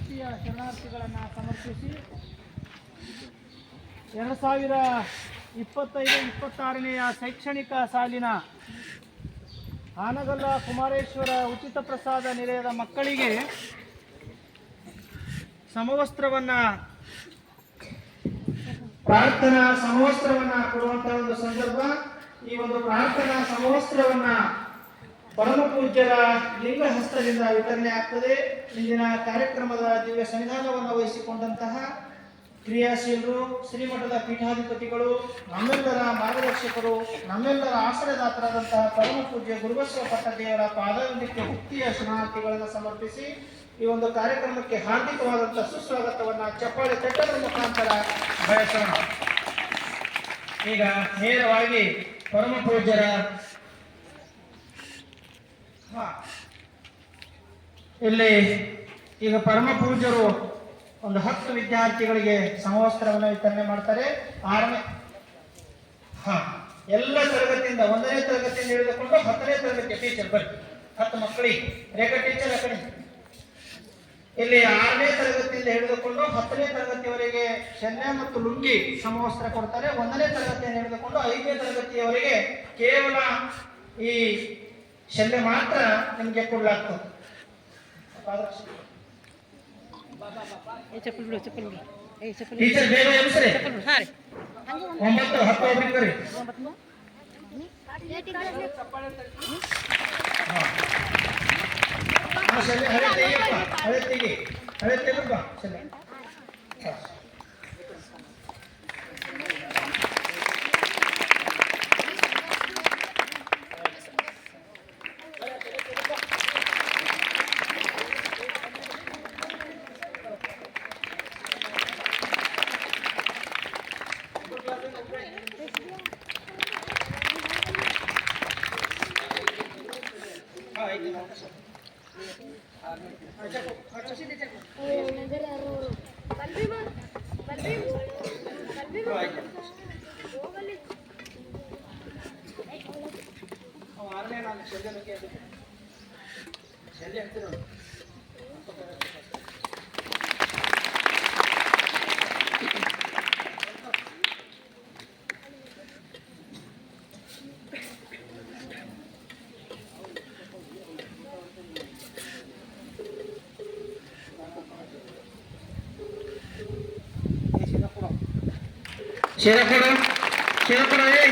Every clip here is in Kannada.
ಭಕ್ತಿಯ ಶರಣಾರ್ಥಿಗಳನ್ನು ಸಮರ್ಪಿಸಿ 2025-26ನೇ ಶೈಕ್ಷಣಿಕ ಸಾಲಿನ ಹಾನಗಲ್ಲ ಕುಮಾರೇಶ್ವರ ಉಚಿತ ಪ್ರಸಾದ ನಿಲಯದ ಮಕ್ಕಳಿಗೆ ಪ್ರಾರ್ಥನಾ ಸಮವಸ್ತ್ರವನ್ನು ಕೊಡುವಂತಹ ಒಂದು ಸಂದರ್ಭ. ಈ ಒಂದು ಪ್ರಾರ್ಥನಾ ಸಮವಸ್ತ್ರವನ್ನು ಪರಮ ಪೂಜ್ಯರ ಲಿಂಗ ಹಸ್ತದಿಂದ ವಿತರಣೆ ಆಗ್ತದೆ. ಇಂದಿನ ಕಾರ್ಯಕ್ರಮದ ದಿವ್ಯ ಸನ್ನಿಧಾನವನ್ನು ವಹಿಸಿಕೊಂಡಂತಹ ಕ್ರಿಯಾಶೀಲರು, ಶ್ರೀಮಠದ ಪೀಠಾಧಿಪತಿಗಳು, ನಮ್ಮೆಲ್ಲರ ಮಾರ್ಗದರ್ಶಕರು, ನಮ್ಮೆಲ್ಲರ ಆಶ್ರಯದಾತರಾದಂತಹ ಪರಮ ಪೂಜ್ಯ ಗುರುಬಸವ ಪಟ್ಟದೇವರ ಪಾದಾಂತ್ಯಕ್ಕೆ ಭಕ್ತಿಯ ಶರಣಾರ್ಥಿಗಳನ್ನು ಸಮರ್ಪಿಸಿ ಈ ಒಂದು ಕಾರ್ಯಕ್ರಮಕ್ಕೆ ಹಾರ್ದಿಕವಾದಂತಹ ಸುಸ್ವಾಗತವನ್ನು ಚಪ್ಪಾಳೆ ತಟ್ಟದ ಮುಖಾಂತರ ಬಯಸೋಣ. ಈಗ ನೇರವಾಗಿ ಪರಮ ಪೂಜ್ಯರ ಇಲ್ಲಿ ಈಗ ಪರಮ ಪೂಜ್ಯರು ಒಂದು 10 ವಿದ್ಯಾರ್ಥಿಗಳಿಗೆ ಸಮವಸ್ತ್ರವನ್ನು ವಿತರಣೆ ಮಾಡ್ತಾರೆ. ಎಲ್ಲ ತರಗತಿಯಿಂದ 1ನೇ ತರಗತಿಯಿಂದ ಹಿಡಿದುಕೊಂಡು 10ನೇ ತರಗತಿ ಟೀಚರ್ ಬರ್ರಿ 10 ಮಕ್ಕಳಿಗೆ ರೇಖಾ ಟೀಚರ್ ಆ ಕಡೆ. ಇಲ್ಲಿ 6ನೇ ತರಗತಿಯಿಂದ ಹಿಡಿದುಕೊಂಡು 10ನೇ ತರಗತಿಯವರೆಗೆ ಶಲ್ಯ ಮತ್ತು ಲುಂಗಿ ಸಮವಸ್ತ್ರ ಕೊಡ್ತಾರೆ. 1ನೇ ತರಗತಿಯಿಂದ ಹಿಡಿದುಕೊಂಡು 5ನೇ ತರಗತಿಯವರೆಗೆ ಕೇವಲ ಈ ಶಲ್ಯ ಮಾತ್ರ ನಿಮಗೆ ಕೊಡಲಾಗ್ತದೆ. ಟೀಚರ್ ಬೇಗ ಎಬ್ಸ್ರಿ. 9, 10 ಒಬ್ರಿಗೆ ಬರ್ರಿ. ಹಳೆ ತೆಗೆದು ಬಾ ಶಲ್ಯ.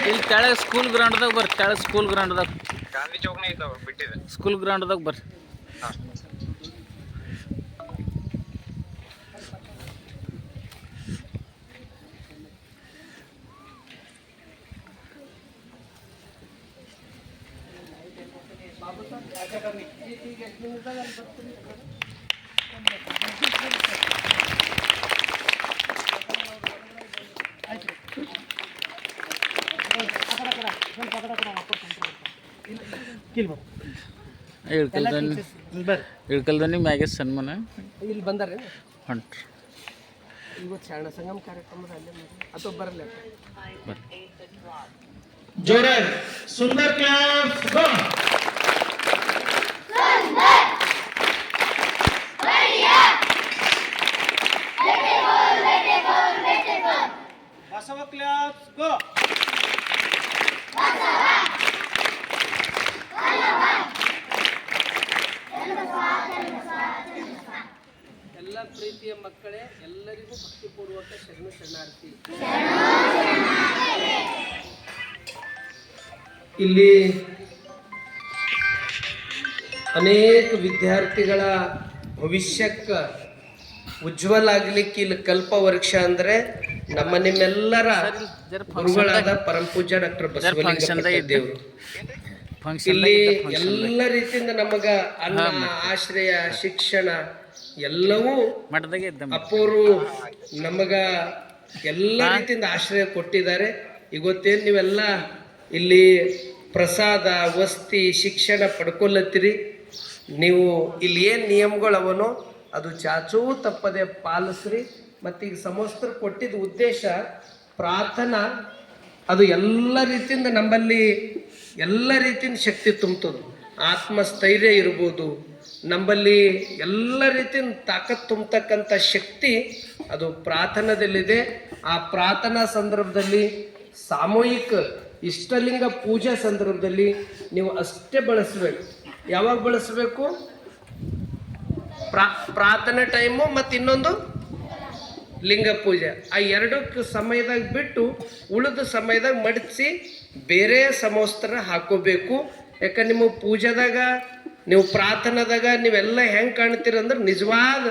ಇಲ್ಲಿ ಕೆಳಗೆ ಸ್ಕೂಲ್ ಗ್ರೌಂಡ್ದಾಗ ಬರ್ರಿ. ಕೆಳಗೆ ಸ್ಕೂಲ್ ಗ್ರೌಂಡ್ದಾಗ ಗಾಂಧಿ ಚೌಕ್ನೇ ಇದ್ದಾವ ಬಿಟ್ಟಿದೆ. ಸ್ಕೂಲ್ ಗ್ರೌಂಡ್ದಾಗ ಬರ್ರಿ. ಇಳ್ಕಲ್ದನಿ ಮ್ಯಾಗೆ ಸನ್ಮಾನ ಇಲ್ಲಿ ಬಂದಾರೆ ಹೊಂಟ್ರಿ. ಇವತ್ತು ಶರಣ ಸಂಗಮ ಕಾರ್ಯಕ್ರಮದ ಅಲ್ಲೇ ಅಥವಾ ಬರಲ್ಲ ಜೋರ ಸುಂದರ್ ಕ್ಲಾಸ್ ಗೋ. ಬಸವ ಕ್ಲಾಸ್ ಗೋ. ಎಲ್ಲ ಪ್ರೀತಿಯ ಮಕ್ಕಳೇ, ಎಲ್ಲರಿಗೂ ಭಕ್ತಿಪೂರ್ವಕ ಶರಣಾರ್ಥಿ. ಇಲ್ಲಿ ಅನೇಕ ವಿದ್ಯಾರ್ಥಿಗಳ ಭವಿಷ್ಯಕ್ಕೆ ಉಜ್ವಲ ಆಗ್ಲಿಕ್ಕೆ ಇಲ್ಲಿ ಕಲ್ಪವೃಕ್ಷ ಅಂದ್ರೆ ನಮ್ಮ ನಿಮ್ಮೆಲ್ಲರ ಗುರುಗಳಾದ ಪರಮ ಪೂಜ್ಯ ಡಾಕ್ಟರ್ ಬಸವಲಿಂಗ ದೇವರು. ಇಲ್ಲಿ ಎಲ್ಲ ರೀತಿಯಿಂದ ನಮಗ ಅನ್ನ, ಆಶ್ರಯ, ಶಿಕ್ಷಣ ಎಲ್ಲವೂ ಅಪ್ಪೋರು ನಮಗ ಎಲ್ಲ ರೀತಿಯಿಂದ ಆಶ್ರಯ ಕೊಟ್ಟಿದ್ದಾರೆ. ಇವತ್ತೇನು ನೀವೆಲ್ಲ ಇಲ್ಲಿ ಪ್ರಸಾದ, ವಸ್ತಿ, ಶಿಕ್ಷಣ ಪಡ್ಕೊಳತ್ತೀರಿ. ನೀವು ಇಲ್ಲಿ ಏನು ನಿಯಮಗಳವನೋ ಅದು ಚಾಚೂ ತಪ್ಪದೆ ಪಾಲಿಸ್ರಿ. ಮತ್ತು ಈಗ ಸಮವಸ್ತ್ರ ಕೊಟ್ಟಿದ್ದ ಉದ್ದೇಶ ಪ್ರಾರ್ಥನಾ, ಅದು ಎಲ್ಲ ರೀತಿಯಿಂದ ನಮ್ಮಲ್ಲಿ ಎಲ್ಲ ರೀತಿಯಿಂದ ಶಕ್ತಿ ತುಂಬ್ತದೆ. ಆತ್ಮಸ್ಥೈರ್ಯ ಇರ್ಬೋದು, ನಮ್ಮಲ್ಲಿ ಎಲ್ಲ ರೀತಿಯ ತಾಕತ್ತು ತುಂಬತಕ್ಕಂಥ ಶಕ್ತಿ ಅದು ಪ್ರಾರ್ಥನಾದಲ್ಲಿದೆ. ಆ ಪ್ರಾರ್ಥನಾ ಸಂದರ್ಭದಲ್ಲಿ ಸಾಮೂಹಿಕ ಇಷ್ಟಲಿಂಗ ಪೂಜೆ ಸಂದರ್ಭದಲ್ಲಿ ನೀವು ಅಷ್ಟೇ ಬಳಸಬೇಕು. ಯಾವಾಗ ಬಳಸಬೇಕು? ಪ್ರಾರ್ಥನೆ ಟೈಮು ಮತ್ತು ಇನ್ನೊಂದು ಲಿಂಗ ಪೂಜೆ. ಆ ಎರಡು ಸಮಯದಾಗ ಬಿಟ್ಟು ಉಳಿದ ಸಮಯದಾಗ ಮಡಿಸಿ ಬೇರೆ ಸಮವಸ್ತ್ರ ಹಾಕೋಬೇಕು. ಯಾಕಂದ್ರೆ ನಿಮ್ಮ ಪೂಜೆದಾಗ ನೀವು ಪ್ರಾರ್ಥನಾದಾಗ ನೀವೆಲ್ಲ ಹೆಂಗೆ ಕಾಣ್ತೀರಂದ್ರೆ ನಿಜವಾದ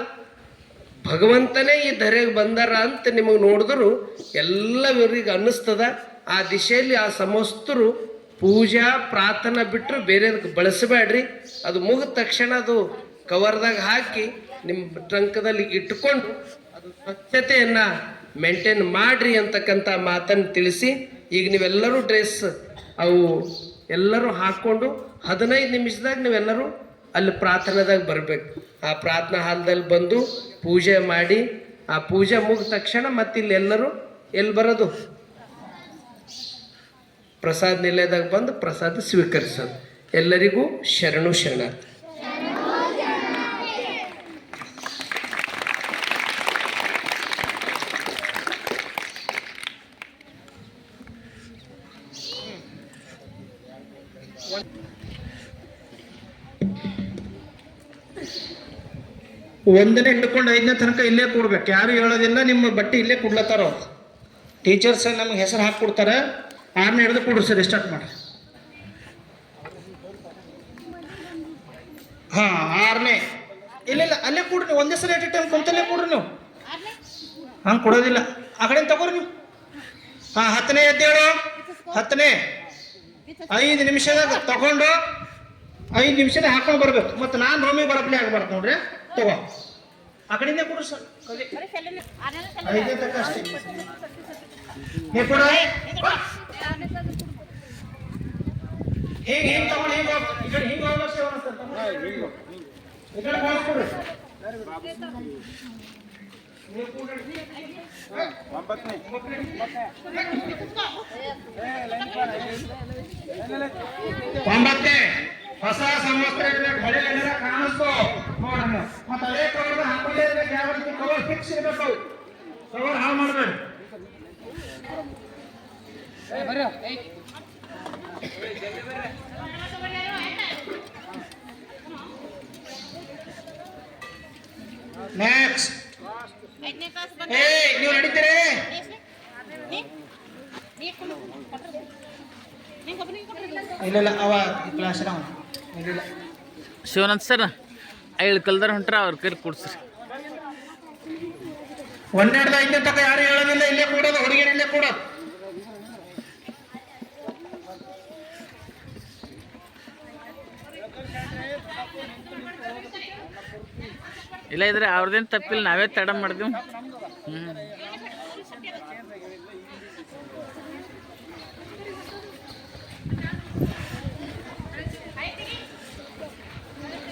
ಭಗವಂತನೇ ಈ ಧರೆಗೆ ಬಂದಾರ ಅಂತ ನಿಮಗೆ ನೋಡಿದ್ರು ಎಲ್ಲವರಿಗೆ ಅನ್ನಿಸ್ತದ. ಆ ದಿಶೆಯಲ್ಲಿ ಆ ಸಮಸ್ತರು ಪೂಜಾ ಪ್ರಾರ್ಥನಾ ಬಿಟ್ಟರು ಬೇರೆದಕ್ಕೆ ಬಳಸಬೇಡ್ರಿ. ಅದು ಮುಗಿದ ತಕ್ಷಣ ಅದು ಕವರ್ದಾಗ ಹಾಕಿ ನಿಮ್ಮ ಟ್ರಂಕದಲ್ಲಿ ಇಟ್ಕೊಂಡು ಅದು ಸ್ವಚ್ಛತೆಯನ್ನು ಮೇಂಟೈನ್ ಮಾಡಿರಿ ಅಂತಕ್ಕಂಥ ಮಾತನ್ನು ತಿಳಿಸಿ, ಈಗ ನೀವೆಲ್ಲರೂ ಡ್ರೆಸ್ ಅವು ಎಲ್ಲರೂ ಹಾಕ್ಕೊಂಡು 15 ನಿಮಿಷದಾಗ ನೀವೆಲ್ಲರೂ ಅಲ್ಲಿ ಪ್ರಾರ್ಥನಾದಾಗ ಬರಬೇಕು. ಆ ಪ್ರಾರ್ಥನಾ ಹಾಲ್ದಲ್ಲಿ ಬಂದು ಪೂಜೆ ಮಾಡಿ ಆ ಪೂಜೆ ಮುಗಿದ ತಕ್ಷಣ ಮತ್ತೆ ಇಲ್ಲಿ ಎಲ್ಲರೂ ಎಲ್ಲಿ ಬರೋದು? ಪ್ರಸಾದ ನಿಲಯದಾಗ ಬಂದು ಪ್ರಸಾದ ಸ್ವೀಕರಿಸೋದು. ಎಲ್ಲರಿಗೂ ಶರಣು ಶರಣಾರ್ಥಿ. ಒಂದನೇ ಹಿಡ್ಕೊಂಡು 5ನೇ ತನಕ ಇಲ್ಲೇ ಕೂಡ್ಬೇಕು, ಯಾರು ಹೇಳೋದಿಲ್ಲ. ನಿಮ್ಮ ಬಟ್ಟೆ ಇಲ್ಲೇ ಕೊಡ್ಲತ್ತಾರ ಟೀಚರ್ಸ್, ನಮ್ಗೆ ಹೆಸರು ಹಾಕಿ ಕೊಡ್ತಾರೆ. 6ನೇ ಹಿಡಿದು ಕೊಡ್ರಿ ಸರ್, ಸ್ಟಾರ್ಟ್ ಮಾಡಿ. ಹಾಂ 6ನೇ ಇಲ್ಲ ಅಲ್ಲೇ ಕೊಡ್ರಿ ನೀವು, ಒಂದೇ ಸಲ ಎಟ್ ಟೈಮ್ ಕುಂತಲ್ಲೇ ಕೊಡ್ರಿ ನೀವು. ಹಂಗೆ ಕೊಡೋದಿಲ್ಲ, ಆ ಕಡೆ ತಗೋರಿ ನೀವು. ಹಾಂ 10ನೇ ಎದ್ದೇಳು. 10ನೇ 5 ನಿಮಿಷದಾಗ ತಗೊಂಡು 5 ನಿಮಿಷದಾಗ ಹಾಕೊಂಡು ಬರ್ಬೇಕು. ಮತ್ತು ನಾನು ರೋಮಿಗೆ ಬರಪ್ಲೆ ಆಗ್ಬಾರ್ದು ನೋಡ್ರಿ. ತಗೋ ಆ ಕಡೆಯಿಂದ ಕೊಡ್ರಿ ಸರ್. 5ನೇ ತನಕ ಅಷ್ಟೇ ನೀವು ಕೊಡ. ಹಿಂಗೆ ತಗೊಂಡು ಹಿಂಗೆ ಈ ಕಡೆ ಹಿಂಗೆ ಹೋಗ್ಬೇಕು ಈ ಕಡೆ ಕೊಡ್ರಿ. ಒಂಬತ್ತೇ ಹೊಸ ಸಂವತ್ಸರ ಹಳೆ ಏನಾರ ಕಾಣಿಸ್ತು ನೋಡೋಣ. ಮತ್ತೆ ಹಳೆ ಕವರ್ ಹಾಕೊಂಡೇ ಇರ್ಬೇಕು. ಯಾವ ರೀತಿ ಕವರ್ ಫಿಕ್ಸ್ ಇರಬೇಕು, ಕವರ್ ಹಾಳು ಮಾಡಬೇಡಿ. ನೆಕ್ಸ್ಟ್ ನೀವು ನಡೀತೀರಿ. ಇಲ್ಲ ಅವ ಕ್ಲಾಸ್ ಇಲ್ಲ. ಶಿವನಂತ್ ಸರ್ 5 ಕಲ್ದಾರ ಹೊಂಟ್ರ ಅವ್ರ ಕೈಲಿ ಕೊಡ್ಸ್ರಿ. 1ನೇದು 5ನೇ ತನಕ ಯಾರು ಹೇಳೋದಿಲ್ಲ, ಇಲ್ಲೇ ಕೂಡೋದು, ಹುಡುಗಿಯರು ಇಲ್ಲೇ ಕೂಡೋದು. ಇಲ್ಲ ಇದ್ರೆ ಅವ್ರದ್ದೇನು ತಪ್ಪಿಲ್ಲ, ನಾವೇ ತಡ ಮಾಡಿದ್ವಿ.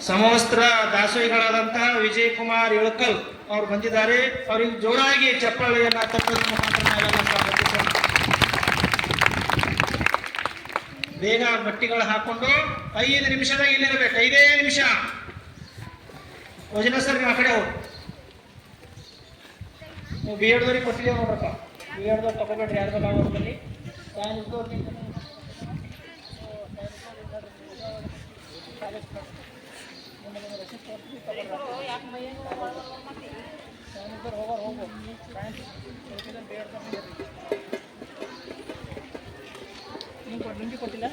ಸಮವಸ್ತ್ರ ದಾಸೋಹಿಗಳಾದಂತಹ ವಿಜಯ್ ಕುಮಾರ್ ಇಳಕಲ್ ಅವ್ರು ಬಂದಿದ್ದಾರೆ. ಅವ್ರಿಗೆ ಜೋರಾಗಿ ಚಪ್ಪಾಳೆಯನ್ನ ತಟ್ಟೋದ್ರ ಮುಖಾಂತರ ನಾವೆಲ್ಲ ಸ್ವಾಗತಿಸೋಣ. ಬೇಗ ಬಟ್ಟಿಗಳು ಹಾಕೊಂಡು 5 ನಿಮಿಷದಾಗ ಇಲ್ಲಿರ್ಬೇಕು. 5 ನಿಮಿಷ. ಯೋಜನಾ ಸರ್ ನೀವು ಆ ಕಡೆ ಹೋಗಿ. ನೀವು ಬಿ ಎಡ್ದವ್ರಿಗೆ ಕೊಟ್ಟಿದ್ದೇವೆ ನೋಡ್ರಪ್ಪ. ಬಿ ಎಡ್ದವ್ರು ತಗೋಬೇಡ್ರಿ, ಯಾರ್ದು ನಾವು ಬಲ್ಲಿ ಕೊಟ್ಟಿಲ್ಲ.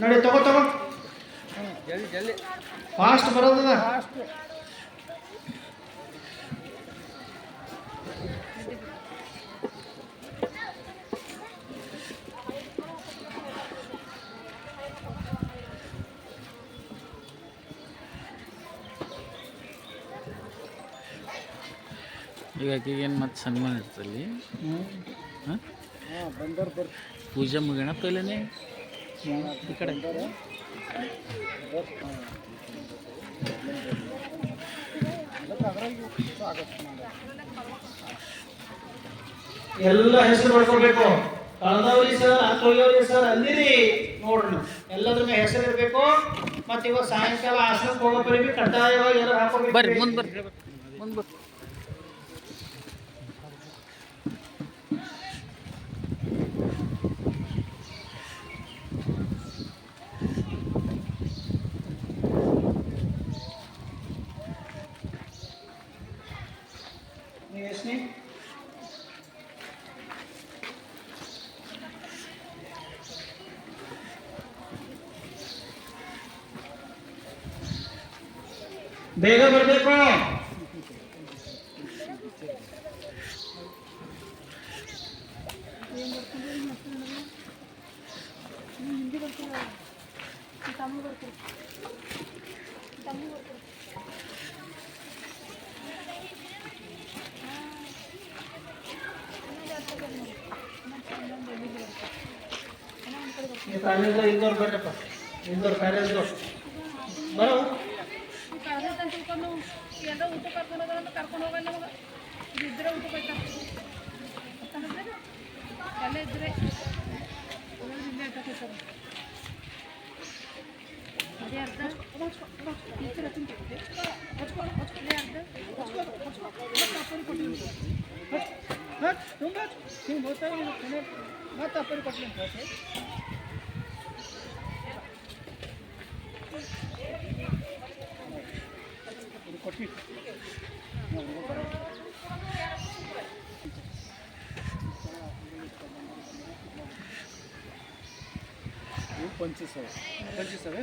ನೋಡಿ ತಗೋ ಫಾಸ್ಟ್ ಬರೋದದ. ಈಗ ಆಕೆಗೇನು ಮತ್ತೆ ಸನ್ಮಾನ ಇರ್ತಲ್ಲಿ ಹಾಂ ಪೂಜೆ ಮುಗಿಯೋಣ ಪೈಲೇನೆ ಈ ಕಡೆ ಎಲ್ಲ ಹೆಸರು ಮಾಡ್ಕೊಳ್ಬೇಕು. ಕಳೆದವ್ರಿ ಸರ್ ಹಾಕೋಗ್ಯವ್ರಿ ಸರ್ ಅಂದಿರಿ ನೋಡ್ರಿ ನೀವು. ಎಲ್ಲದ್ರ ಮೇಲೆ ಹೆಸರು ಇರಬೇಕು. ಮತ್ತೆ ಇವತ್ತು ಸಾಯಂಕಾಲ ಆಶ್ರಮಕ್ಕೆ ಹೋಗೋ ಬರೀ ಕಡ್ಡಾಯವಾಗಿ ಎಲ್ಲರೂ ಹಾಕೋಬೇಕು. ಬರ್ರಿ ಮುಂದೆ ಬರ್ರಿ ಮುಂದೆ ಬರ್ರಿ. ನೀವು ಎಷ್ಟನೇ ಬೇಗ ಬರಬೇಕು. ಕಾಲೇಜ್ ಇಂದೋರ್ ಬರ್ರಪ್ಪ, ಇಂದೋರ್ ಕಾಲೇಜ್ ಬರೋ ಎಲ್ಲ ಊಟ ಕರ್ಕೊಂಡು ಹೋಗೋಣ ಕರ್ಕೊಂಡು ಹೋಗಲ್ಲ ನಮಗೆ ಇದ್ರೆ ಊಟ ಬೇಕಾ ಎಲ್ಲ ಇದ್ರೆ ಇಲ್ಲೇ ಇಟ್ಟಾಕೈತಾರೆ ಅದೇ ಅರ್ಧ ಟೀಚರ್ ಹಚ್ಚಿಂತೀವಿ ಅದೇ ಅರ್ಧ ಅಪ್ಪರಿಗೆ ಕೊಟ್ಟಿವಿ ತುಂಬ ಹಿಂಗೆ ಹೋಗ್ತಾವೆ ಮತ್ತೆ ಅಪ್ಪರಿಗೆ ಕೊಟ್ಟಿವಿ ಅಂತ ಕೊಟ್ಟಿ ಪಂಚಿಸವೆ